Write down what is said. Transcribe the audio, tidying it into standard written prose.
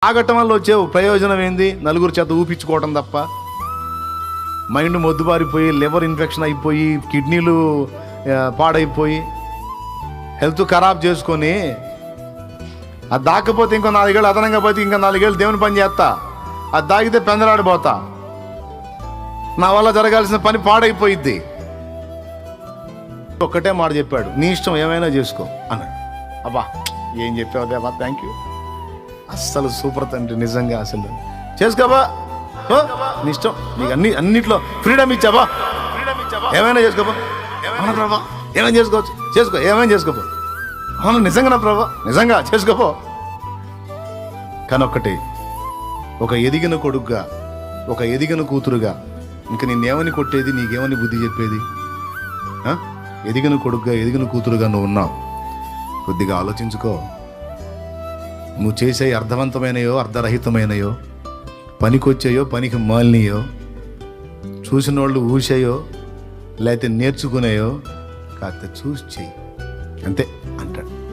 తాగటం వల్ల వచ్చే ప్రయోజనం ఏంది? నలుగురు చేత ఊపించుకోవటం తప్ప. మైండ్ మొద్దుబారిపోయి, లివర్ ఇన్ఫెక్షన్ అయిపోయి, కిడ్నీలు పాడైపోయి, హెల్త్ ఖరాబ్ చేసుకొని, అది దాకపోతే ఇంకో 4 ఏళ్ళు అదనంగా పోతే ఇంకా 4 ఏళ్ళు దేవుని పని చేస్తా, అది దాగితే పెందలాడిపోతా, నా వల్ల జరగాల్సిన పని పాడైపోయిద్ది. ఒక్కటే మాట చెప్పాడు, నీ ఇష్టం ఏమైనా చేసుకో అన్నాడు. అబ్బా ఏం చెప్పావు దేవా, థ్యాంక్ యూ, అస్సలు సూపర్ తండ్రి, నిజంగా అసలు చేసుకోబా, నీ ఇష్టం, నీకు అన్నిట్లో ఫ్రీడమ్ ఇచ్చాబా, ఏమైనా చేసుకోబా, అవునా ప్రభా, ఏమైనా చేసుకోవచ్చు, చేసుకో, ఏమైనా చేసుకోపో, అవును నిజంగా నా ప్రభా, నిజంగా చేసుకోపో. కానీ ఒక్కటి, ఒక ఎదిగిన కొడుకుగా, ఒక ఎదిగిన కూతురుగా ఇంక నిన్నేమని కొట్టేది, నీకేమని బుద్ధి చెప్పేది? ఎదిగిన కొడుకుగా, ఎదిగిన కూతురుగా నువ్వు ఉన్నావు. కొద్దిగా ఆలోచించుకో. నువ్వు చేసే అర్థవంతమైనయో అర్ధరహితమైనయో, పనికొచ్చాయో పనికి మాలినయో, చూసిన వాళ్ళు ఊసాయో లేకపోతే నేర్చుకునేయో కాకపోతే చూసి చెయ్యి అంతే అంటాడు.